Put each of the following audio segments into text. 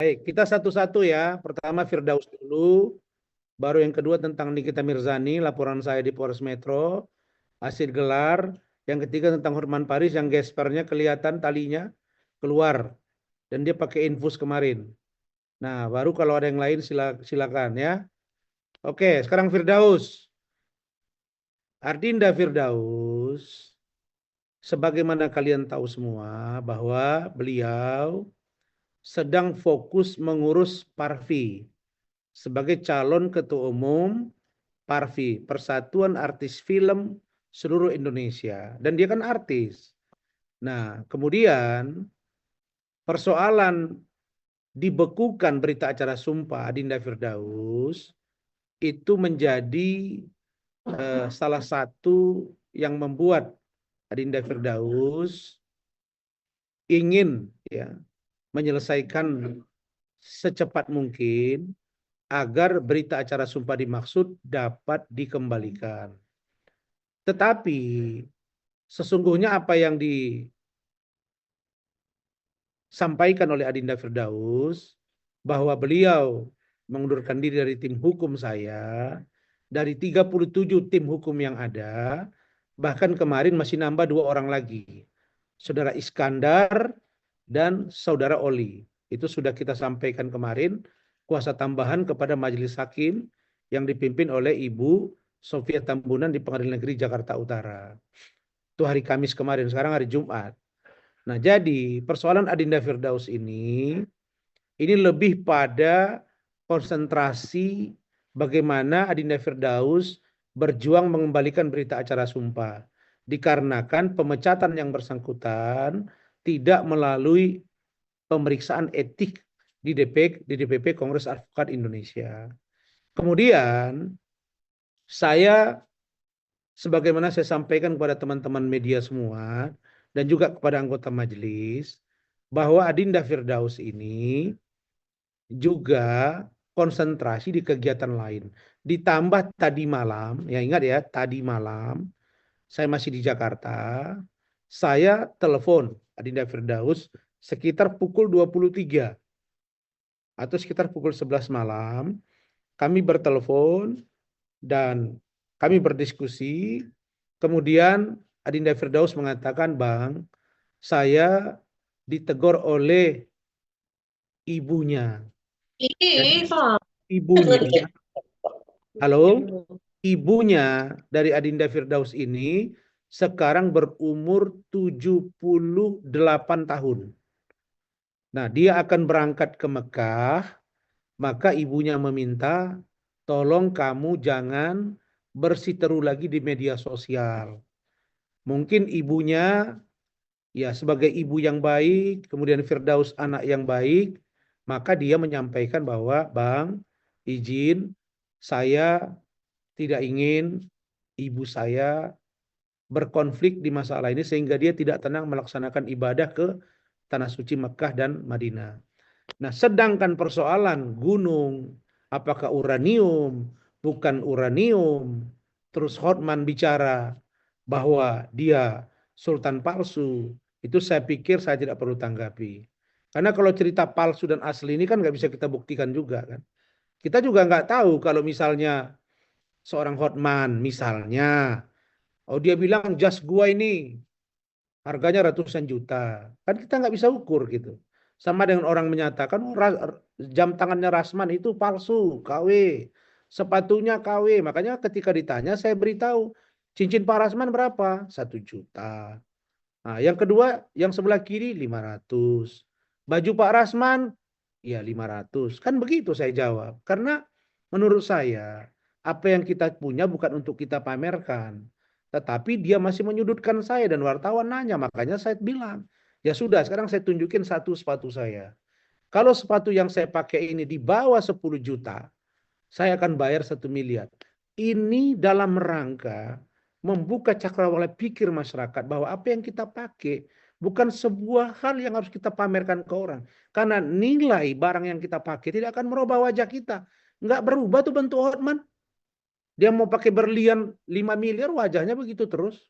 Baik, kita satu-satu ya. Pertama Firdaus dulu, baru yang kedua tentang Nikita Mirzani, laporan saya di Polres Metro, hasil gelar. Yang ketiga tentang Hotman Paris yang gespernya kelihatan talinya keluar dan dia pakai infus kemarin. Nah, baru kalau ada yang lain silakan ya. Oke, sekarang Firdaus. Ardinda Firdaus, sebagaimana kalian tahu semua bahwa beliau sedang fokus mengurus Parvi sebagai calon ketua umum Parvi, Persatuan Artis Film Seluruh Indonesia. Dan dia kan artis. Nah, kemudian persoalan dibekukan berita acara sumpah Adinda Firdaus itu menjadi salah satu yang membuat Adinda Firdaus ingin ya menyelesaikan secepat mungkin agar berita acara sumpah dimaksud dapat dikembalikan. Tetapi sesungguhnya apa yang disampaikan oleh Adinda Firdaus bahwa beliau mengundurkan diri dari tim hukum saya, dari 37 tim hukum yang ada, bahkan kemarin masih nambah 2 orang lagi. Saudara Iskandar dan Saudara Oli. Itu sudah kita sampaikan kemarin, kuasa tambahan kepada Majelis Hakim yang dipimpin oleh Ibu Sofia Tambunan di Pengadilan Negeri Jakarta Utara. Itu hari Kamis kemarin, sekarang hari Jumat. Nah, jadi persoalan Adinda Firdaus ini lebih pada konsentrasi bagaimana Adinda Firdaus berjuang mengembalikan berita acara sumpah. Dikarenakan pemecatan yang bersangkutan tidak melalui pemeriksaan etik di DPP Kongres Advokat Indonesia. Kemudian saya sebagaimana saya sampaikan kepada teman-teman media semua dan juga kepada anggota majelis bahwa Adinda Firdaus ini juga konsentrasi di kegiatan lain. Ditambah tadi malam, ya ingat ya, tadi malam saya masih di Jakarta, saya telepon Adinda Firdaus sekitar pukul 23 atau sekitar pukul 11 malam. Kami bertelepon dan kami berdiskusi. Kemudian Adinda Firdaus mengatakan, Bang, saya ditegur oleh ibunya. Dan ibunya, halo, ibunya dari Adinda Firdaus ini sekarang berumur 78 tahun. Nah, dia akan berangkat ke Mekah, maka ibunya meminta, tolong kamu jangan bersiteru lagi di media sosial. Mungkin ibunya ya sebagai ibu yang baik, kemudian Firdaus anak yang baik, maka dia menyampaikan bahwa Bang, izin saya tidak ingin ibu saya berkonflik di masalah ini sehingga dia tidak tenang melaksanakan ibadah ke tanah suci Mekah dan Madinah. Nah, sedangkan persoalan gunung, apakah uranium, bukan uranium, terus Hotman bicara bahwa dia sultan palsu, itu saya pikir saya tidak perlu tanggapi. Karena kalau cerita palsu dan asli ini kan nggak bisa kita buktikan juga kan. Kita juga nggak tahu kalau misalnya seorang Hotman misalnya, oh dia bilang jas gua ini harganya ratusan juta. Kan kita nggak bisa ukur gitu. Sama dengan orang menyatakan oh, jam tangannya Rasman itu palsu, KW. Sepatunya KW. Makanya ketika ditanya saya beritahu cincin Pak Rasman berapa? 1 juta. Nah, yang kedua yang sebelah kiri 500. Baju Pak Rasman ya 500. Kan begitu saya jawab. Karena menurut saya apa yang kita punya bukan untuk kita pamerkan. Tetapi dia masih menyudutkan saya dan wartawan nanya. Makanya saya bilang, ya sudah sekarang saya tunjukin satu sepatu saya. Kalau sepatu yang saya pakai ini di bawah 10 juta, saya akan bayar 1 miliar. Ini dalam rangka membuka cakrawala pikir masyarakat bahwa apa yang kita pakai bukan sebuah hal yang harus kita pamerkan ke orang. Karena nilai barang yang kita pakai tidak akan merubah wajah kita. Nggak berubah tuh bentuk Hotman. Dia mau pakai berlian 5 miliar wajahnya begitu terus.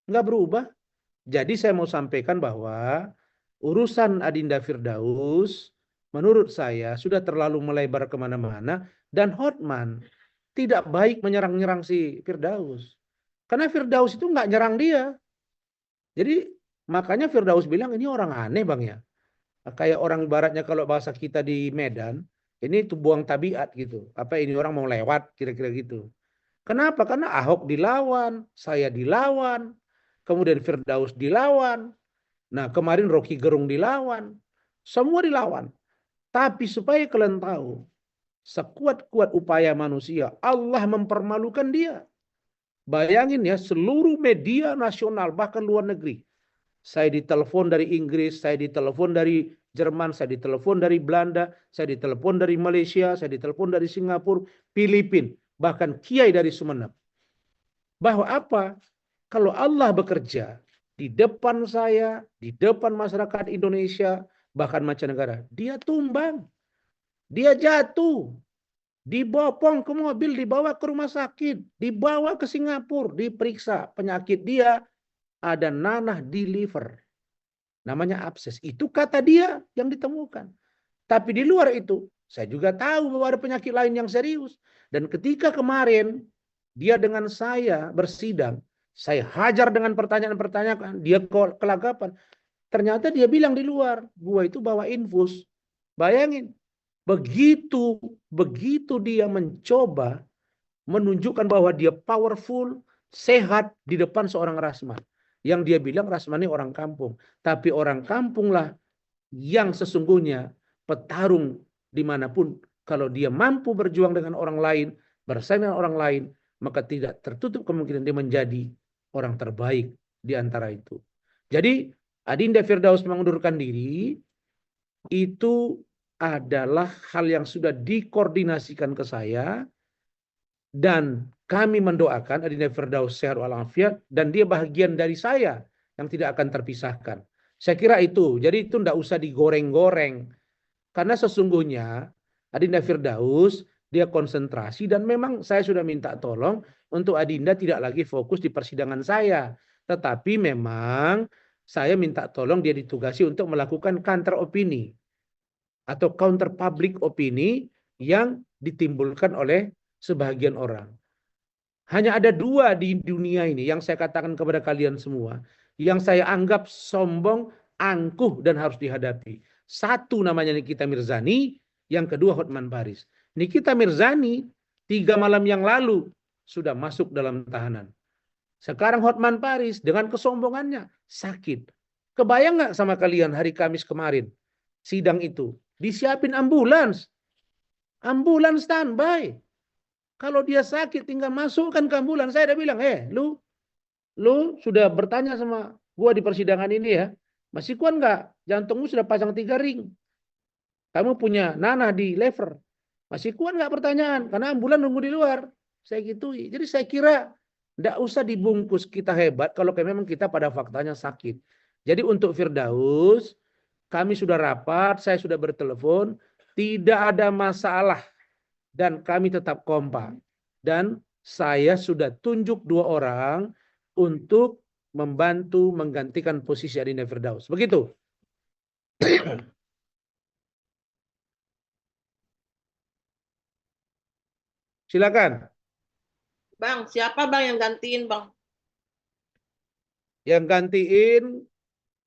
Nggak berubah. Jadi saya mau sampaikan bahwa urusan Adinda Firdaus menurut saya sudah terlalu melebar kemana-mana, dan Hotman tidak baik menyerang-nyerang si Firdaus. Karena Firdaus itu nggak nyerang dia. Jadi makanya Firdaus bilang ini orang aneh bang ya. Kayak orang baratnya kalau bahasa kita di Medan, ini tuh buang tabiat gitu. Apa ini orang mau lewat kira-kira gitu. Kenapa? Karena Ahok dilawan, saya dilawan, kemudian Firdaus dilawan. Nah kemarin Rocky Gerung dilawan. Semua dilawan. Tapi supaya kalian tahu, sekuat-kuat upaya manusia, Allah mempermalukan dia. Bayangin ya, seluruh media nasional, bahkan luar negeri. Saya ditelepon dari Inggris, saya ditelepon dari Jerman, saya ditelepon dari Belanda, saya ditelepon dari Malaysia, saya ditelepon dari Singapura, Filipina, bahkan kiai dari Sumeneb. Bahwa apa? Kalau Allah bekerja di depan saya, di depan masyarakat Indonesia, bahkan mancanegara, dia tumbang, dia jatuh, dibopong ke mobil, dibawa ke rumah sakit, dibawa ke Singapura, diperiksa penyakit dia, ada nanah di liver. Namanya abses. Itu kata dia yang ditemukan. Tapi di luar itu, saya juga tahu bahwa ada penyakit lain yang serius. Dan ketika kemarin dia dengan saya bersidang, saya hajar dengan pertanyaan-pertanyaan, dia kelagapan. Ternyata dia bilang di luar, gua itu bawa infus. Bayangin, begitu dia mencoba menunjukkan bahwa dia powerful, sehat di depan seorang Rasman. Yang dia bilang Rasman ini orang kampung. Tapi orang kampunglah yang sesungguhnya petarung dimanapun. Kalau dia mampu berjuang dengan orang lain, bersaing dengan orang lain, maka tidak tertutup kemungkinan dia menjadi orang terbaik di antara itu. Jadi Adinda Firdaus mengundurkan diri itu adalah hal yang sudah dikoordinasikan ke saya, dan kami mendoakan Adinda Firdaus sehat walafiat, dan dia bagian dari saya yang tidak akan terpisahkan. Saya kira itu. Jadi itu tidak usah digoreng-goreng. Karena sesungguhnya Adinda Firdaus dia konsentrasi, dan memang saya sudah minta tolong untuk Adinda tidak lagi fokus di persidangan saya. Tetapi memang saya minta tolong dia ditugasi untuk melakukan counter opini atau counter public opini yang ditimbulkan oleh sebagian orang. Hanya ada dua di dunia ini yang saya katakan kepada kalian semua, yang saya anggap sombong, angkuh, dan harus dihadapi. Satu namanya Nikita Mirzani, yang kedua Hotman Paris. Nikita Mirzani 3 malam yang lalu sudah masuk dalam tahanan. Sekarang Hotman Paris dengan kesombongannya sakit. Kebayang nggak sama kalian hari Kamis kemarin sidang itu? Disiapin ambulans. Ambulans standby. Kalau dia sakit tinggal masukkan ke ambulans. Saya udah bilang, lu sudah bertanya sama gua di persidangan ini ya. Masih kuat nggak? Jantungmu sudah pasang 3 ring. Kamu punya nanah di lever. Masih kuat nggak pertanyaan? Karena ambulan nunggu di luar. Saya gitui. Jadi saya kira nggak usah dibungkus kita hebat kalau memang kita pada faktanya sakit. Jadi untuk Firdaus, kami sudah rapat, saya sudah bertelepon, tidak ada masalah. Dan kami tetap kompak. Dan saya sudah tunjuk 2 orang untuk membantu menggantikan posisi Adinda Firdaus. Begitu. Silakan. Bang, siapa bang yang gantiin bang? Yang gantiin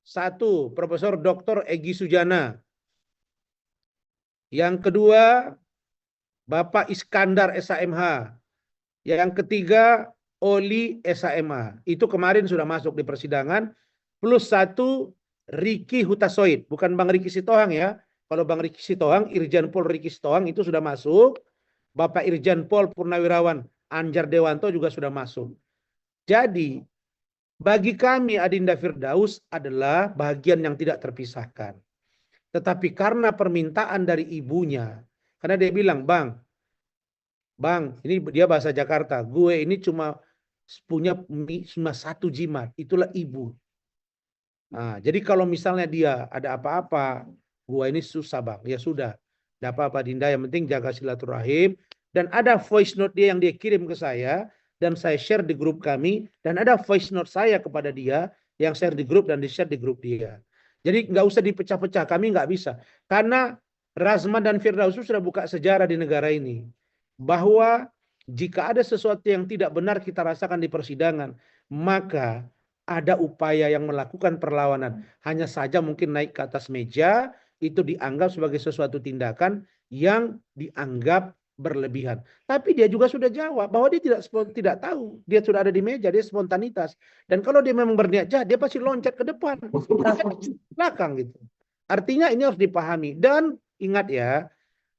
1, Profesor Dr. Egy Sujana. Yang kedua, Bapak Iskandar SHMH. Yang ketiga, Oli SHMH. Itu kemarin sudah masuk di persidangan. Plus 1, Riki Hutasoid. Bukan Bang Riki Sitohang ya. Kalau Bang Riki Sitohang, Irjen Pol Riki Sitohang itu sudah masuk. Bapak Irjen Pol Purnawirawan Anjar Dewanto juga sudah masuk. Jadi, bagi kami Adinda Firdaus adalah bagian yang tidak terpisahkan. Tetapi karena permintaan dari ibunya, karena dia bilang, Bang, ini dia bahasa Jakarta, gue ini cuma punya 1 jimat, itulah ibu. Nah, jadi kalau misalnya dia ada apa-apa, gue ini susah bang, ya sudah, tidak apa-apa Dinda, yang penting jaga silaturahim. Dan ada voice note dia yang dia kirim ke saya, dan saya share di grup kami, dan ada voice note saya kepada dia, yang share di grup dan di share di grup dia. Jadi nggak usah dipecah-pecah, kami nggak bisa. Karena Razman dan Firdaus sudah buka sejarah di negara ini. Bahwa jika ada sesuatu yang tidak benar kita rasakan di persidangan, maka ada upaya yang melakukan perlawanan. Hanya saja mungkin naik ke atas meja, itu dianggap sebagai sesuatu tindakan yang dianggap berlebihan. Tapi dia juga sudah jawab bahwa dia tidak tahu. Dia sudah ada di meja, dia spontanitas. Dan kalau dia memang berniat jahat, dia pasti loncat ke depan. Belakang gitu. Artinya ini harus dipahami. Dan ingat ya,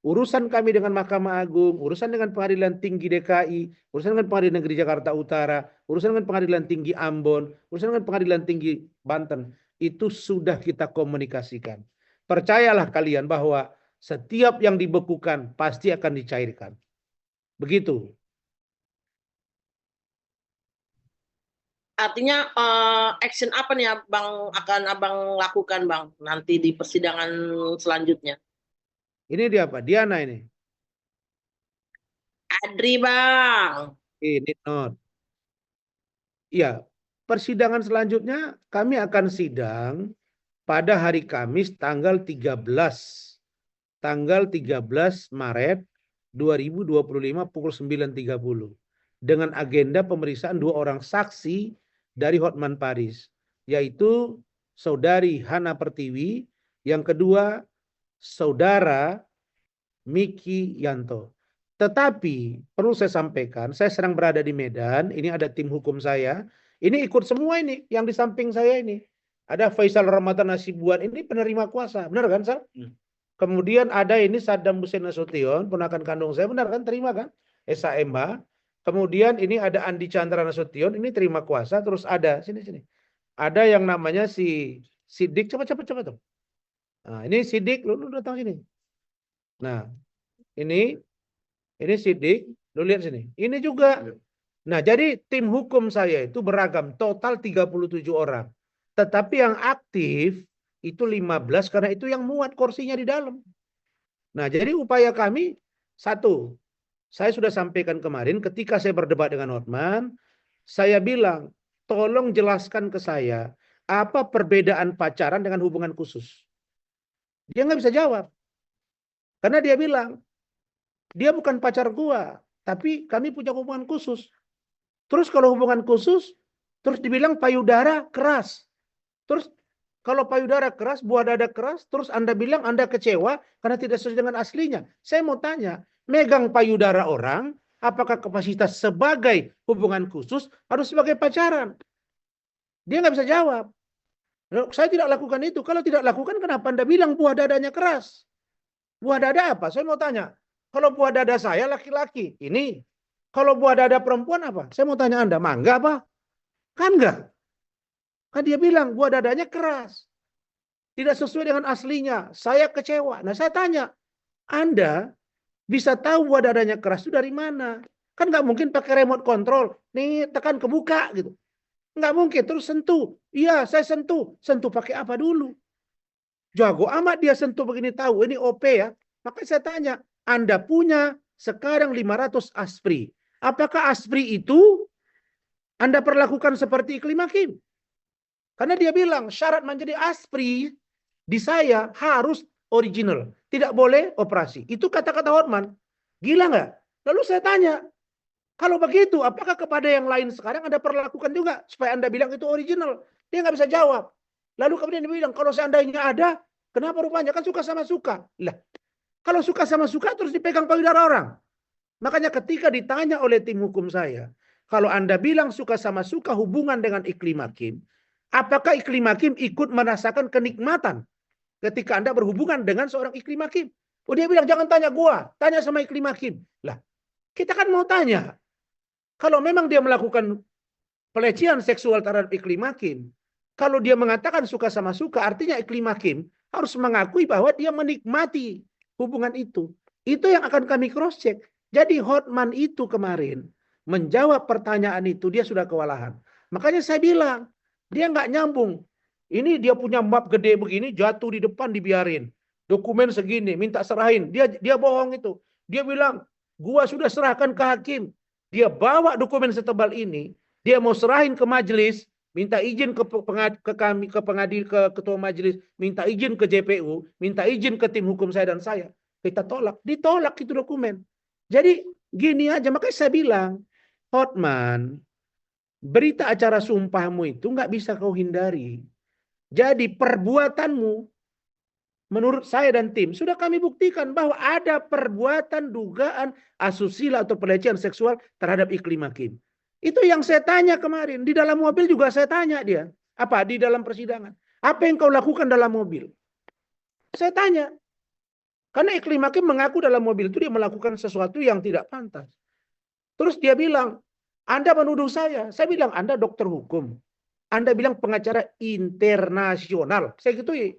urusan kami dengan Mahkamah Agung, urusan dengan Pengadilan Tinggi DKI, urusan dengan Pengadilan Negeri Jakarta Utara, urusan dengan Pengadilan Tinggi Ambon, urusan dengan Pengadilan Tinggi Banten, itu sudah kita komunikasikan. Percayalah kalian bahwa setiap yang dibekukan pasti akan dicairkan. Begitu. Artinya action apa nih Bang akan Abang lakukan Bang nanti di persidangan selanjutnya? Ini dia apa? Diana ini. Adri Bang. Ini not. Ya, persidangan selanjutnya kami akan sidang pada hari Kamis tanggal 13 Maret 2025 pukul 9.30 dengan agenda pemeriksaan 2 orang saksi dari Hotman Paris, yaitu Saudari Hana Pertiwi, yang kedua Saudara Miki Yanto. Tetapi perlu saya sampaikan, saya sedang berada di Medan, ini ada tim hukum saya, ini ikut semua ini, yang di samping saya ini. Ada Faisal Ramadan Nasibuan, ini penerima kuasa, benar kan Sal? Kemudian ada ini Saddam Hussein Nasution, ponakan kandung saya, benar kan? Terima kan? SAMH. Kemudian ini ada Andi Chandra Nasution, ini terima kuasa. Terus ada, sini. Ada yang namanya si Sidik, coba tuh. Nah, ini Sidik, lu datang sini. Nah, ini Sidik, lu lihat sini. Ini juga. Nah, jadi tim hukum saya itu beragam, total 37 orang. Tetapi yang aktif itu 15 karena itu yang muat kursinya di dalam. Nah, jadi upaya kami satu, saya sudah sampaikan kemarin ketika saya berdebat dengan Hotman, saya bilang, tolong jelaskan ke saya apa perbedaan pacaran dengan hubungan khusus. Dia nggak bisa jawab. Karena dia bilang, dia bukan pacar gua, tapi kami punya hubungan khusus. Terus kalau hubungan khusus, terus dibilang payudara keras. Terus kalau payudara keras, buah dada keras, terus Anda bilang Anda kecewa karena tidak sesuai dengan aslinya. Saya mau tanya, megang payudara orang, apakah kapasitas sebagai hubungan khusus harus sebagai pacaran? Dia nggak bisa jawab. Saya tidak lakukan itu. Kalau tidak lakukan, kenapa Anda bilang buah dadanya keras? Buah dada apa? Saya mau tanya. Kalau buah dada saya laki-laki, ini. Kalau buah dada perempuan apa? Saya mau tanya Anda, mangga apa? Kan enggak. Kan dia bilang buah dadanya keras. Tidak sesuai dengan aslinya. Saya kecewa. Nah saya tanya, Anda bisa tahu buah dadanya keras itu dari mana? Kan nggak mungkin pakai remote control. Nih tekan kebuka gitu. Nggak mungkin. Terus sentuh. Iya saya sentuh. Sentuh pakai apa dulu? Jago amat dia sentuh begini tahu. Ini OP ya. Maka saya tanya, Anda punya sekarang 500 aspri. Apakah aspri itu Anda perlakukan seperti iklim hakim? Karena dia bilang syarat menjadi aspri di saya harus original. Tidak boleh operasi. Itu kata-kata Hotman. Gila nggak? Lalu saya tanya, kalau begitu apakah kepada yang lain sekarang Anda perlakukan juga supaya Anda bilang itu original? Dia nggak bisa jawab. Lalu kemudian dia bilang, kalau seandainya ada, kenapa rupanya? Kan suka sama suka. Lah, kalau suka sama suka terus dipegang payudara orang. Makanya ketika ditanya oleh tim hukum saya, kalau Anda bilang suka sama suka hubungan dengan iklim hakim, apakah iklim hakim ikut merasakan kenikmatan ketika Anda berhubungan dengan seorang iklim hakim? Oh dia bilang jangan tanya gua, tanya sama iklim hakim. Lah, kita kan mau tanya. Kalau memang dia melakukan pelecehan seksual terhadap iklim hakim, kalau dia mengatakan suka sama suka, artinya iklim hakim harus mengakui bahwa dia menikmati hubungan itu. Itu yang akan kami cross check. Jadi Hotman itu kemarin menjawab pertanyaan itu dia sudah kewalahan. Makanya saya bilang dia nggak nyambung. Ini dia punya map gede begini jatuh di depan dibiarin. Dokumen segini minta serahin. Dia bohong itu. Dia bilang gua sudah serahkan ke hakim. Dia bawa dokumen setebal ini. Dia mau serahin ke majelis. minta izin ke kami, ke ketua majelis, minta izin ke JPU, minta izin ke tim hukum saya dan saya. Kita tolak, ditolak itu dokumen. Jadi gini aja, makanya saya bilang, Hotman, berita acara sumpahmu itu nggak bisa kau hindari. Jadi perbuatanmu, menurut saya dan tim, sudah kami buktikan bahwa ada perbuatan dugaan asusila atau pelecehan seksual terhadap Iklim Hakim. Itu yang saya tanya kemarin. Di dalam mobil juga saya tanya dia. Apa? Di dalam persidangan. Apa yang kau lakukan dalam mobil? Saya tanya. Karena Iklim Hakim mengaku dalam mobil itu dia melakukan sesuatu yang tidak pantas. Terus dia bilang, Anda menuduh saya. Saya bilang, Anda dokter hukum. Anda bilang pengacara internasional. Saya gitu ya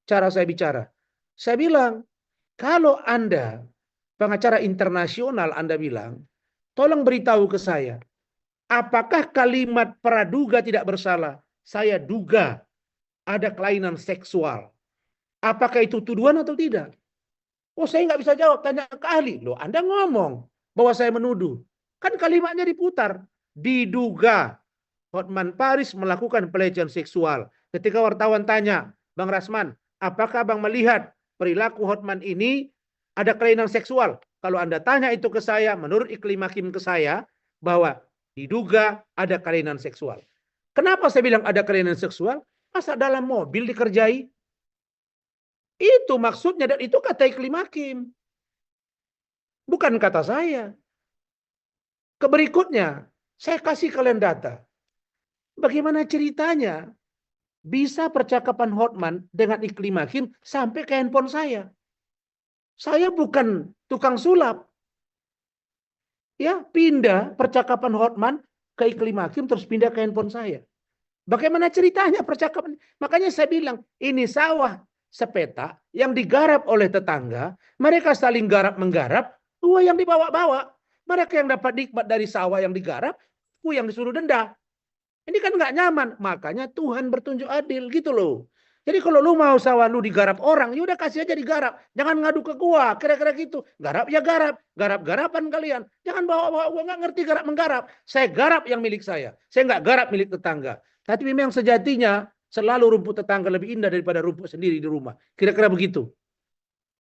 cara saya bicara. Saya bilang, kalau Anda pengacara internasional, Anda bilang, tolong beritahu ke saya. Apakah kalimat praduga tidak bersalah? Saya duga ada kelainan seksual. Apakah itu tuduhan atau tidak? Oh, saya nggak bisa jawab. Tanya ke ahli. Loh, Anda ngomong bahwa saya menuduh. Kan kalimatnya diputar. Diduga Hotman Paris melakukan pelecehan seksual. Ketika wartawan tanya, Bang Rasman, apakah Bang melihat perilaku Hotman ini ada kelainan seksual? Kalau Anda tanya itu ke saya, menurut Iklim Hakim ke saya, bahwa diduga ada kelainan seksual. Kenapa saya bilang ada kelainan seksual? Masa dalam mobil dikerjai? Itu maksudnya, dan itu kata Iklim Hakim. Bukan kata saya. Keberikutnya, saya kasih kalian data. Bagaimana ceritanya bisa percakapan Hotman dengan Iklim Hakim sampai ke handphone saya? Saya bukan tukang sulap. Ya, pindah percakapan Hotman ke Iklim Hakim terus pindah ke handphone saya. Bagaimana ceritanya percakapan? Makanya saya bilang, ini sawah sepeta yang digarap oleh tetangga, mereka saling garap-menggarap, gua yang dibawa-bawa. Mereka yang dapat nikmat dari sawah yang digarap, gua yang disuruh denda. Ini kan nggak nyaman, makanya Tuhan bertunjuk adil gitu loh. Jadi kalau lu mau sawah lu digarap orang, ya udah kasih aja digarap. Jangan ngadu ke gua, kira-kira gitu. Garap ya garap, garap-garapan kalian. Jangan bawa-bawa gua nggak ngerti garap menggarap. Saya garap yang milik saya. Saya nggak garap milik tetangga. Tapi memang sejatinya selalu rumput tetangga lebih indah daripada rumput sendiri di rumah. Kira-kira begitu.